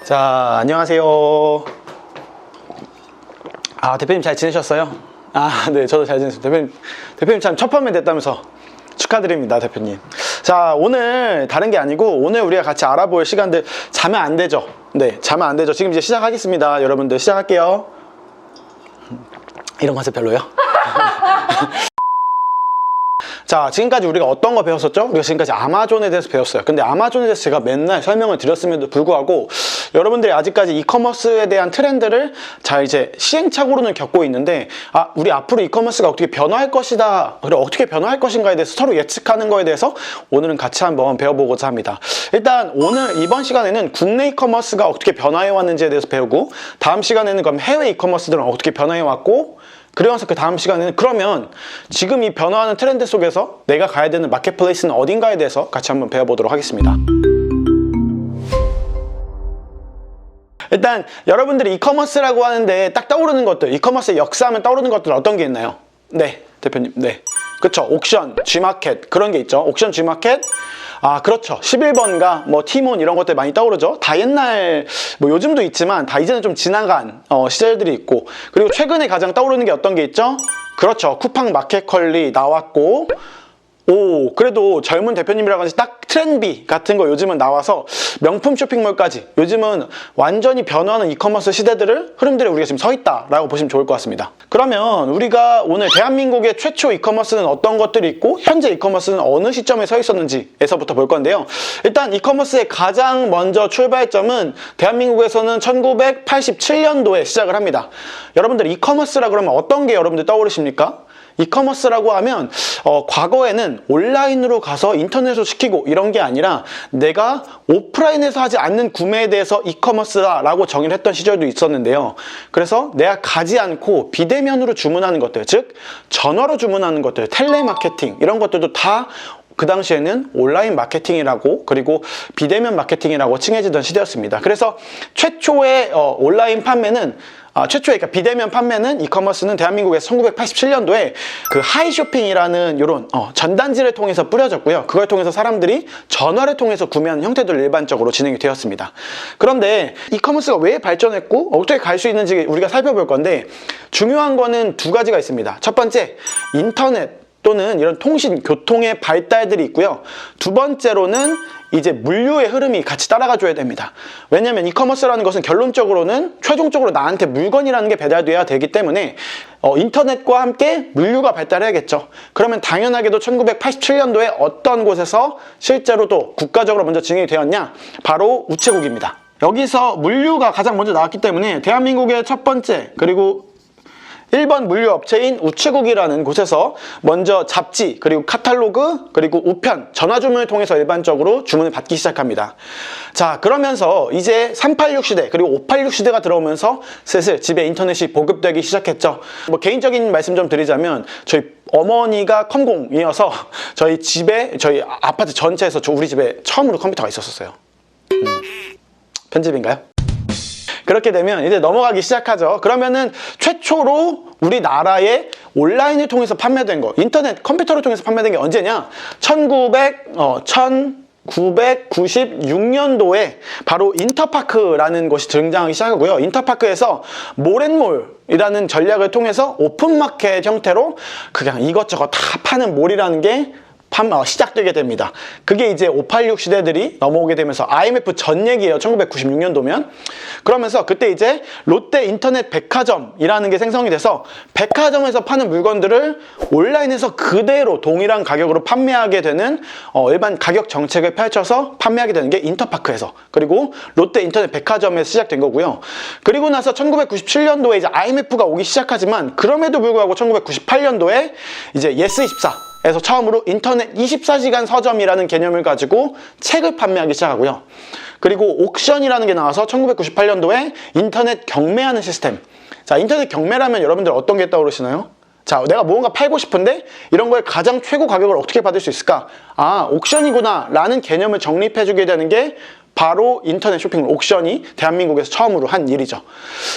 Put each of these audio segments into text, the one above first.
자, 안녕하세요. 대표님 잘 지내셨어요? 네, 저도 잘 지냈습니다. 대표님 참 첫 판매 됐다면서 축하드립니다, 대표님. 자, 오늘 다른 게 아니고 오늘 우리가 같이 알아볼 시간들 자면 안 되죠? 네, 자면 안 되죠. 지금 이제 시작하겠습니다. 여러분들 시작할게요. 이런 컨셉 별로요? 자, 지금까지 우리가 어떤 거 배웠었죠? 우리가 지금까지 아마존에 대해서 배웠어요. 근데 아마존에 대해서 제가 맨날 설명을 드렸음에도 불구하고 여러분들이 아직까지 이커머스에 대한 트렌드를 자 이제 시행착오로는 겪고 있는데 우리 앞으로 이커머스가 어떻게 변화할 것이다, 그리고 어떻게 변화할 것인가에 대해서 서로 예측하는 거에 대해서 오늘은 같이 한번 배워보고자 합니다. 일단 오늘 이번 시간에는 국내 이커머스가 어떻게 변화해 왔는지에 대해서 배우고, 다음 시간에는 그럼 해외 이커머스들은 어떻게 변화해 왔고, 그러면서 그 다음 시간에는 그러면 지금 이 변화하는 트렌드 속에서 내가 가야 되는 마켓플레이스는 어딘가에 대해서 같이 한번 배워보도록 하겠습니다. 일단 여러분들이 이커머스라고 하는데 딱 떠오르는 것들, 이커머스의 역사하면 떠오르는 것들 어떤 게 있나요? 네, 대표님. 네, 그쵸. 옥션, G마켓 그런 게 있죠. 옥션, G마켓. 그렇죠. 11번가 뭐 티몬 이런 것들 많이 떠오르죠. 다 옛날, 뭐 요즘도 있지만 다 이제는 좀 지나간 시절들이 있고, 그리고 최근에 가장 떠오르는 게 어떤 게 있죠? 그렇죠. 쿠팡 마켓컬리 나왔고, 그래도 젊은 대표님이라고 하지 딱 트렌비 같은 거 요즘은 나와서 명품 쇼핑몰까지 요즘은 완전히 변화하는 이커머스 시대들을 흐름들에 우리가 지금 서 있다라고 보시면 좋을 것 같습니다. 그러면 우리가 오늘 대한민국의 최초 이커머스는 어떤 것들이 있고 현재 이커머스는 어느 시점에 서 있었는지에서부터 볼 건데요. 일단 이커머스의 가장 먼저 출발점은 대한민국에서는 1987년도에 시작을 합니다. 여러분들 이커머스라 그러면 어떤 게 여러분들 떠오르십니까? 이커머스라고 하면 과거에는 온라인으로 가서 인터넷으로 시키고 이런 게 아니라 내가 오프라인에서 하지 않는 구매에 대해서 이커머스라고 정의를 했던 시절도 있었는데요. 그래서 내가 가지 않고 비대면으로 주문하는 것들, 즉 전화로 주문하는 것들, 텔레마케팅 이런 것들도 다 그 당시에는 온라인 마케팅이라고, 그리고 비대면 마케팅이라고 칭해지던 시대였습니다. 그래서 최초의 온라인 판매는 그러니까 비대면 판매는 이커머스는 대한민국에서 1987년도에 그 하이쇼핑이라는 이런 전단지를 통해서 뿌려졌고요. 그걸 통해서 사람들이 전화를 통해서 구매하는 형태들로 일반적으로 진행이 되었습니다. 그런데 이커머스가 왜 발전했고 어떻게 갈 수 있는지 우리가 살펴볼 건데, 중요한 거는 두 가지가 있습니다. 첫 번째, 인터넷 또는 이런 통신, 교통의 발달들이 있고요. 두 번째로는 이제 물류의 흐름이 같이 따라가줘야 됩니다. 왜냐하면 이커머스라는 것은 결론적으로는 최종적으로 나한테 물건이라는 게 배달돼야 되기 때문에 인터넷과 함께 물류가 발달해야겠죠. 그러면 당연하게도 1987년도에 어떤 곳에서 실제로 또 국가적으로 먼저 진행이 되었냐? 바로 우체국입니다. 여기서 물류가 가장 먼저 나왔기 때문에 대한민국의 첫 번째, 그리고 1번 물류업체인 우체국이라는 곳에서 먼저 잡지, 그리고 카탈로그, 그리고 우편, 전화주문을 통해서 일반적으로 주문을 받기 시작합니다. 자, 그러면서 이제 386 시대, 그리고 586 시대가 들어오면서 슬슬 집에 인터넷이 보급되기 시작했죠. 뭐 개인적인 말씀 좀 드리자면 저희 어머니가 컴공이어서 저희 아파트 전체에서 우리 집에 처음으로 컴퓨터가 있었어요. 편집인가요? 그렇게 되면 이제 넘어가기 시작하죠. 그러면은 최초로 우리나라에 온라인을 통해서 판매된 거, 인터넷, 컴퓨터를 통해서 판매된 게 언제냐? 1996년도에 바로 인터파크라는 것이 등장하기 시작하고요. 인터파크에서 몰앤몰이라는 전략을 통해서 오픈마켓 형태로 그냥 이것저것 다 파는 몰이라는 게 시작되게 됩니다. 그게 이제 586 시대들이 넘어오게 되면서 IMF 전 얘기예요. 1996년도면. 그러면서 그때 이제 롯데 인터넷 백화점이라는 게 생성이 돼서 백화점에서 파는 물건들을 온라인에서 그대로 동일한 가격으로 판매하게 되는 일반 가격 정책을 펼쳐서 판매하게 되는 게 인터파크에서, 그리고 롯데 인터넷 백화점에서 시작된 거고요. 그리고 나서 1997년도에 이제 IMF가 오기 시작하지만 그럼에도 불구하고 1998년도에 이제 예스24 에서 처음으로 인터넷 24시간 서점이라는 개념을 가지고 책을 판매하기 시작하고요. 그리고 옥션이라는 게 나와서 1998년도에 인터넷 경매하는 시스템. 자, 인터넷 경매라면 여러분들 어떤 게 떠오르시나요? 자, 내가 무언가 팔고 싶은데 이런 걸 가장 최고 가격을 어떻게 받을 수 있을까? 옥션이구나 라는 개념을 정립해주게 되는 게 바로 인터넷 쇼핑몰 옥션이 대한민국에서 처음으로 한 일이죠.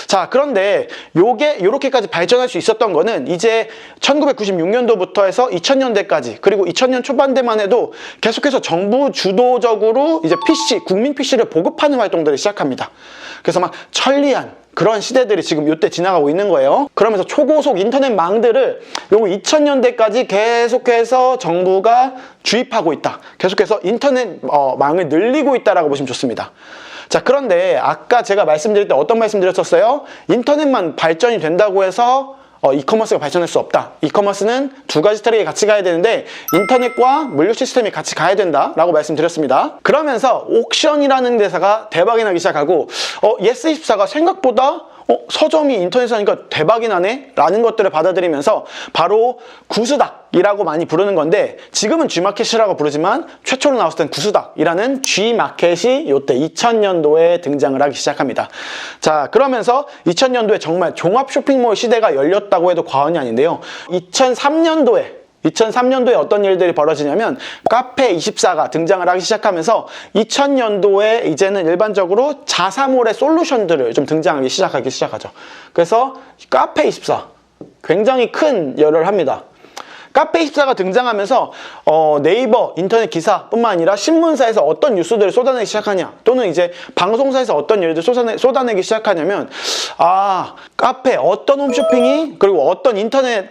자, 그런데 요게 이렇게까지 발전할 수 있었던 거는 이제 1996년도부터 해서 2000년대까지 그리고 2000년 초반대만 해도 계속해서 정부 주도적으로 이제 PC, 국민 PC를 보급하는 활동들을 시작합니다. 그래서 막 천리안 그런 시대들이 지금 이때 지나가고 있는 거예요. 그러면서 초고속 인터넷망들을 요거 2000년대까지 계속해서 정부가 주입하고 있다. 계속해서 인터넷 망을 늘리고 있다라고 보시면 좋습니다. 자, 그런데 아까 제가 말씀드릴 때 어떤 말씀 드렸었어요? 인터넷만 발전이 된다고 해서 이커머스가 발전할 수 없다. 이커머스는 두 가지 트랙이 같이 가야 되는데 인터넷과 물류 시스템이 같이 가야 된다라고 말씀드렸습니다. 그러면서 옥션이라는 대사가 대박이 나기 시작하고 예스24가 생각보다 서점이 인터넷에 하니까 대박이 나네? 라는 것들을 받아들이면서 바로 구스닥이라고 많이 부르는 건데 지금은 G마켓이라고 부르지만 최초로 나왔을 땐 구스닥이라는 G마켓이 이때 2000년도에 등장을 하기 시작합니다. 자, 그러면서 2000년도에 정말 종합 쇼핑몰 시대가 열렸다고 해도 과언이 아닌데요. 2003년도에 어떤 일들이 벌어지냐면 카페24가 등장을 하기 시작하면서 2000년도에 이제는 일반적으로 자사몰의 솔루션들을 좀 등장하기 시작하죠. 그래서 카페24 굉장히 큰 열을 합니다. 카페24가 등장하면서 네이버 인터넷 기사뿐만 아니라 신문사에서 어떤 뉴스들을 쏟아내기 시작하냐 또는 이제 방송사에서 어떤 일들을 쏟아내기 시작하냐면 카페 어떤 홈쇼핑이 그리고 어떤 인터넷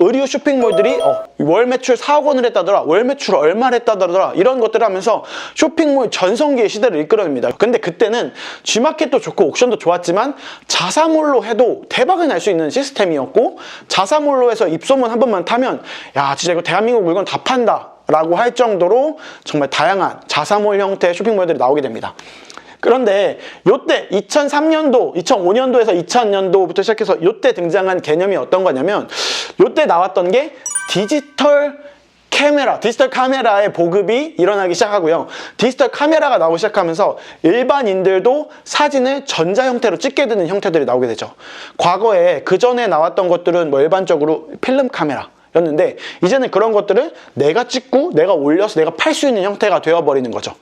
의류 쇼핑몰들이 월 매출 4억 원을 했다더라, 월 매출 얼마를 했다더라 이런 것들을 하면서 쇼핑몰 전성기의 시대를 이끌어냅니다. 근데 그때는 G마켓도 좋고 옥션도 좋았지만 자사몰로 해도 대박을 날 수 있는 시스템이었고 자사몰로 해서 입소문 한 번만 타면 야 진짜 이거 대한민국 물건 다 판다 라고 할 정도로 정말 다양한 자사몰 형태의 쇼핑몰들이 나오게 됩니다. 그런데 요때 2003년도, 2005년도에서 2000년도부터 시작해서 요때 등장한 개념이 어떤 거냐면 요때 나왔던 게 디지털 카메라의 보급이 일어나기 시작하고요. 디지털 카메라가 나오기 시작하면서 일반인들도 사진을 전자 형태로 찍게 되는 형태들이 나오게 되죠. 과거에 그 전에 나왔던 것들은 뭐 일반적으로 필름 카메라 였는데 이제는 그런 것들을 내가 찍고 내가 올려서 내가 팔 수 있는 형태가 되어버리는 거죠.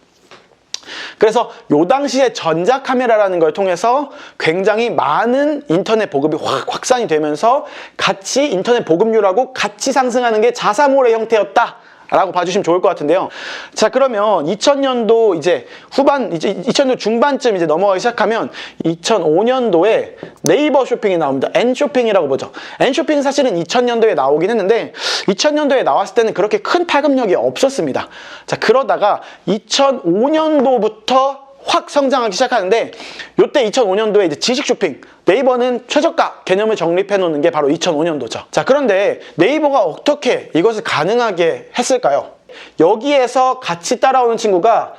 그래서 요 당시에 전자카메라라는 걸 통해서 굉장히 많은 인터넷 보급이 확산이 되면서 같이 인터넷 보급률하고 같이 상승하는 게 자사몰의 형태였다 라고 봐주시면 좋을 것 같은데요. 자, 그러면 2000년도 이제 2000년도 중반쯤 이제 넘어가기 시작하면 2005년도에 네이버 쇼핑이 나옵니다. N쇼핑이라고 보죠. N쇼핑은 사실은 2000년도에 나오긴 했는데 2000년도에 나왔을 때는 그렇게 큰 파급력이 없었습니다. 자, 그러다가 2005년도부터 확 성장하기 시작하는데 요때 2005년도에 이제 지식 쇼핑 네이버는 최저가 개념을 정립해 놓는 게 바로 2005년도죠. 자, 그런데 네이버가 어떻게 이것을 가능하게 했을까요? 여기에서 같이 따라오는 친구가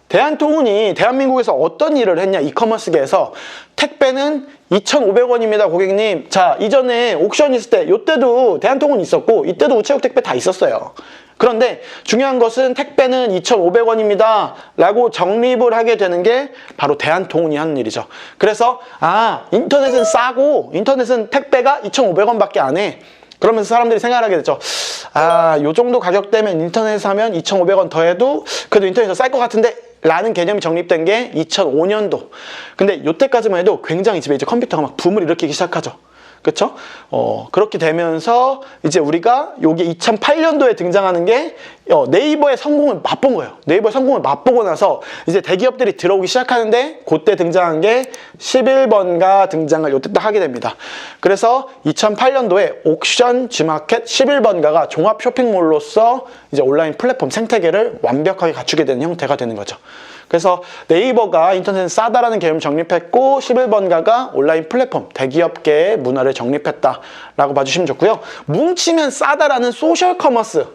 대한통운이 대한민국에서 어떤 일을 했냐 이커머스계에서 택배는 2,500원입니다 고객님. 자, 이전에 옥션 있을 때 요때도 대한통운 있었고 이때도 우체국 택배 다 있었어요. 그런데 중요한 것은 택배는 2,500원입니다 라고 정립을 하게 되는 게 바로 대한통운이 하는 일이죠. 그래서 인터넷은 싸고 인터넷은 택배가 2,500원 밖에 안 해. 그러면서 사람들이 생각하게 됐죠. 요 정도 가격대면 인터넷에서 하면 2,500원 더 해도 그래도 인터넷에서 쌀 것 같은데 라는 개념이 정립된 게 2005년도. 근데 요때까지만 해도 굉장히 집에 이제 컴퓨터가 막 붐을 일으키기 시작하죠. 그쵸? 그렇게 되면서 이제 우리가 요게 2008년도에 등장하는 게 네이버의 성공을 맛본 거예요. 네이버의 성공을 맛보고 나서 이제 대기업들이 들어오기 시작하는데 그때 등장한 게 11번가 등장을 요때 딱 하게 됩니다. 그래서 2008년도에 옥션 G마켓 11번가가 종합 쇼핑몰로서 이제 온라인 플랫폼 생태계를 완벽하게 갖추게 되는 형태가 되는 거죠. 그래서 네이버가 인터넷은 싸다라는 개념을 정립했고 11번가가 온라인 플랫폼 대기업계의 문화를 정립했다라고 봐주시면 좋고요. 뭉치면 싸다라는 소셜 커머스가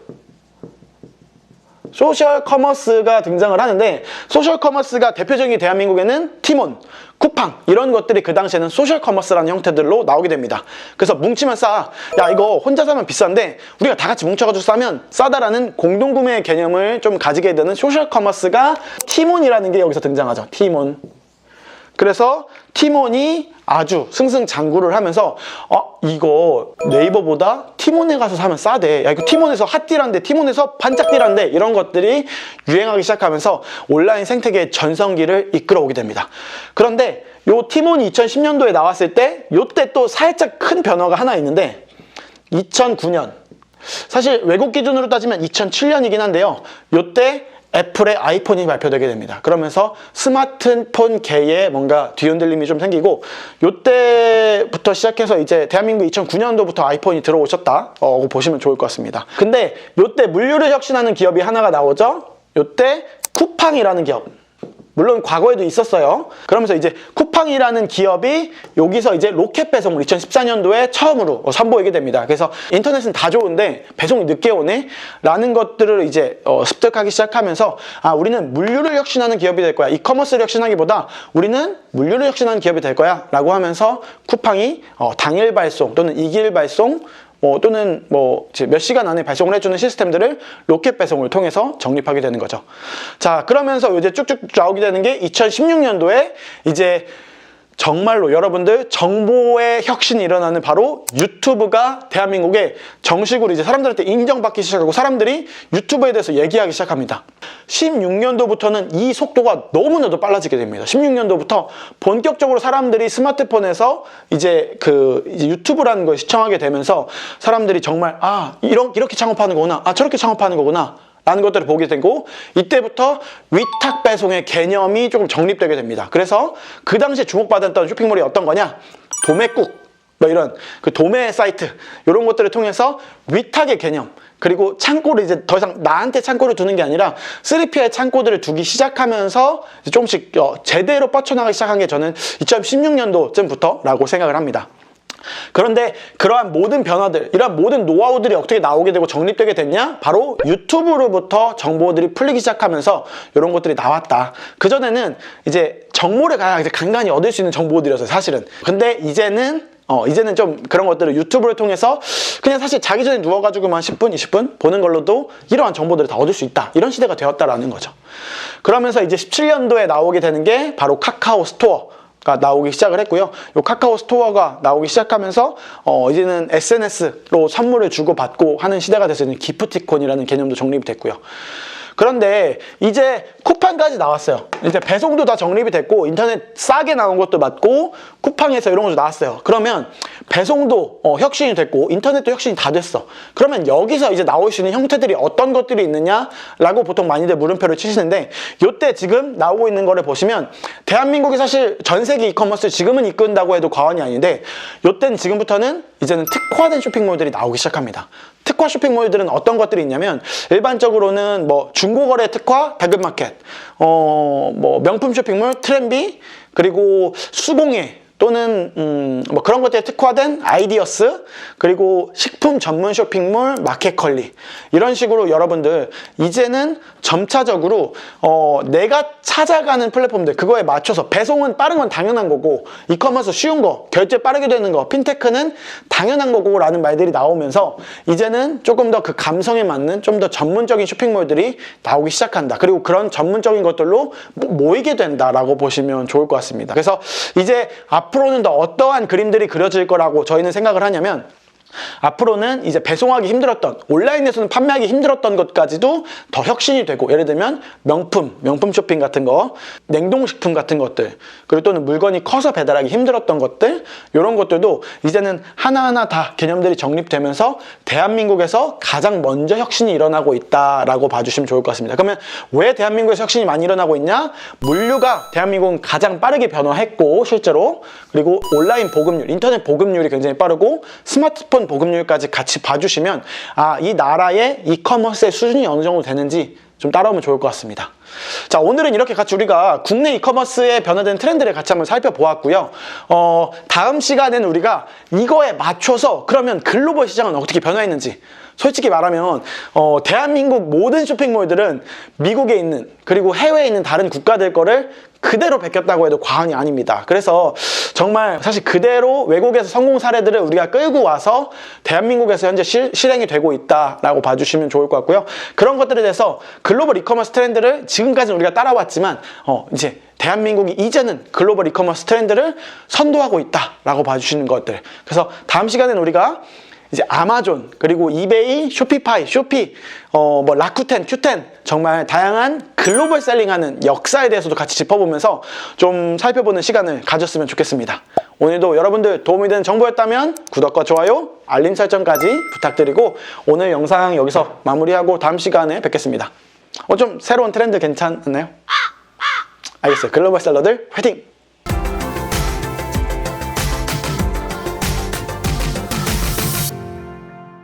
등장을 하는데 소셜 커머스가 대표적인 대한민국에는 티몬, 쿠팡 이런 것들이 그 당시에는 소셜 커머스라는 형태들로 나오게 됩니다. 그래서 뭉치면 싸. 야 이거 혼자 사면 비싼데 우리가 다 같이 뭉쳐가지고 싸면 싸다라는 공동구매의 개념을 좀 가지게 되는 소셜 커머스가 티몬이라는 게 여기서 등장하죠. 티몬. 그래서 티몬이 아주 승승장구를 하면서 이거 네이버보다 티몬에 가서 사면 싸대. 야, 이거 티몬에서 핫딜한데, 티몬에서 반짝딜한데, 이런 것들이 유행하기 시작하면서 온라인 생태계의 전성기를 이끌어오게 됩니다. 그런데 요 티몬이 2010년도에 나왔을 때 요때 또 살짝 큰 변화가 하나 있는데 2009년, 사실 외국 기준으로 따지면 2007년이긴 한데요. 요때 애플의 아이폰이 발표되게 됩니다. 그러면서 스마트폰계에 뭔가 뒤흔들림이 좀 생기고, 요때부터 시작해서 이제 대한민국 2009년도부터 아이폰이 들어오셨다고 보시면 좋을 것 같습니다. 근데 요때 물류를 혁신하는 기업이 하나가 나오죠. 요때 쿠팡이라는 기업, 물론 과거에도 있었어요. 그러면서 이제 쿠팡이라는 기업이 여기서 이제 로켓 배송을 2014년도에 처음으로 선보이게 됩니다. 그래서 인터넷은 다 좋은데 배송이 늦게 오네? 라는 것들을 이제 습득하기 시작하면서, 우리는 물류를 혁신하는 기업이 될 거야. 이커머스를 혁신하기보다 우리는 물류를 혁신하는 기업이 될 거야. 라고 하면서 쿠팡이 당일 발송 또는 이길 발송 또는 몇 시간 안에 발송을 해주는 시스템들을 로켓 배송을 통해서 정립하게 되는 거죠. 자, 그러면서 이제 쭉쭉 나오게 되는 게 2016년도에 이제 정말로 여러분들 정보의 혁신이 일어나는 바로 유튜브가 대한민국에 정식으로 이제 사람들한테 인정받기 시작하고 사람들이 유튜브에 대해서 얘기하기 시작합니다. 16년도부터는 이 속도가 너무나도 빨라지게 됩니다. 16년도부터 본격적으로 사람들이 스마트폰에서 이제 유튜브라는 걸 시청하게 되면서 사람들이 정말 이렇게 창업하는 거구나, 저렇게 창업하는 거구나 라는 것들을 보게 되고, 이때부터 위탁 배송의 개념이 조금 정립되게 됩니다. 그래서 그 당시에 주목받았던 쇼핑몰이 어떤 거냐, 도매국 이런 도매 사이트, 이런 것들을 통해서 위탁의 개념, 그리고 창고를 이제 더 이상 나한테 창고를 두는 게 아니라 3PL 창고들을 두기 시작하면서 조금씩 제대로 뻗쳐나가기 시작한 게 저는 2016년도쯤부터 라고 생각을 합니다. 그런데 그러한 모든 변화들, 이러한 모든 노하우들이 어떻게 나오게 되고 정립되게 됐냐? 바로 유튜브로부터 정보들이 풀리기 시작하면서 이런 것들이 나왔다. 그전에는 이제 정보를 간간히 얻을 수 있는 정보들이었어요, 사실은. 근데 이제는 좀 그런 것들을 유튜브를 통해서 그냥 사실 자기 전에 누워가지고만 10분, 20분 보는 걸로도 이러한 정보들을 다 얻을 수 있다. 이런 시대가 되었다라는 거죠. 그러면서 이제 17년도에 나오게 되는 게 바로 카카오 스토어가 나오기 시작을 했고요. 이 카카오 스토어가 나오기 시작하면서 이제는 SNS로 선물을 주고받고 하는 시대가 돼서 기프티콘이라는 개념도 정립이 됐고요. 그런데 이제 쿠팡까지 나왔어요. 이제 배송도 다 정립이 됐고 인터넷 싸게 나온 것도 맞고 쿠팡에서 이런 것도 나왔어요. 그러면 배송도 혁신이 됐고 인터넷도 혁신이 다 됐어. 그러면 여기서 이제 나올 수 있는 형태들이 어떤 것들이 있느냐라고 보통 많이들 물음표를 치시는데, 요때 지금 나오고 있는 거를 보시면 대한민국이 사실 전 세계 이커머스 지금은 이끈다고 해도 과언이 아닌데, 요때는 지금부터는 이제는 특화된 쇼핑몰들이 나오기 시작합니다. 특화 쇼핑몰들은 어떤 것들이 있냐면, 일반적으로는 중고거래 특화 대금마켓, 명품 쇼핑몰 트렌비, 그리고 수공예 또는 그런 것들에 특화된 아이디어스, 그리고 식품 전문 쇼핑몰 마켓컬리, 이런 식으로 여러분들 이제는 점차적으로 내가 찾아가는 플랫폼들, 그거에 맞춰서 배송은 빠른 건 당연한 거고, 이커머스 쉬운 거, 결제 빠르게 되는 거, 핀테크는 당연한 거고 라는 말들이 나오면서 이제는 조금 더 그 감성에 맞는 좀 더 전문적인 쇼핑몰들이 나오기 시작한다. 그리고 그런 전문적인 것들로 모이게 된다라고 보시면 좋을 것 같습니다. 그래서 이제 앞으로는 더 어떠한 그림들이 그려질 거라고 저희는 생각을 하냐면, 앞으로는 이제 배송하기 힘들었던, 온라인에서는 판매하기 힘들었던 것까지도 더 혁신이 되고, 예를 들면 명품 쇼핑 같은 거, 냉동식품 같은 것들, 그리고 또는 물건이 커서 배달하기 힘들었던 것들, 이런 것들도 이제는 하나하나 다 개념들이 정립되면서 대한민국에서 가장 먼저 혁신이 일어나고 있다라고 봐주시면 좋을 것 같습니다. 그러면 왜 대한민국에서 혁신이 많이 일어나고 있냐? 물류가 대한민국은 가장 빠르게 변화했고, 실제로, 그리고 온라인 보급률, 인터넷 보급률이 굉장히 빠르고, 스마트폰 보급률까지 같이 봐주시면 이 나라의 이커머스의 수준이 어느 정도 되는지 좀 따라오면 좋을 것 같습니다. 자, 오늘은 이렇게 같이 우리가 국내 이커머스의 변화된 트렌드를 같이 한번 살펴보았고요. 다음 시간에는 우리가 이거에 맞춰서 그러면 글로벌 시장은 어떻게 변화했는지, 솔직히 말하면 대한민국 모든 쇼핑몰들은 미국에 있는, 그리고 해외에 있는 다른 국가들 거를 그대로 베꼈다고 해도 과언이 아닙니다. 그래서 정말 사실 그대로 외국에서 성공 사례들을 우리가 끌고 와서 대한민국에서 현재 실행이 되고 있다라고 봐주시면 좋을 것 같고요. 그런 것들에 대해서 글로벌 이커머스 트렌드를 지금 지금까지는 우리가 따라왔지만 이제 대한민국이 이제는 글로벌 이커머스 트렌드를 선도하고 있다라고 봐주시는 것들. 그래서 다음 시간에는 우리가 이제 아마존, 그리고 이베이, 쇼피파이, 쇼피, 뭐 라쿠텐, 큐텐, 정말 다양한 글로벌 셀링하는 역사에 대해서도 같이 짚어보면서 좀 살펴보는 시간을 가졌으면 좋겠습니다. 오늘도 여러분들 도움이 되는 정보였다면 구독과 좋아요, 알림 설정까지 부탁드리고 오늘 영상 여기서 마무리하고 다음 시간에 뵙겠습니다. 좀 새로운 트렌드 괜찮나요? 알겠어요. 글로벌 셀러들 화이팅!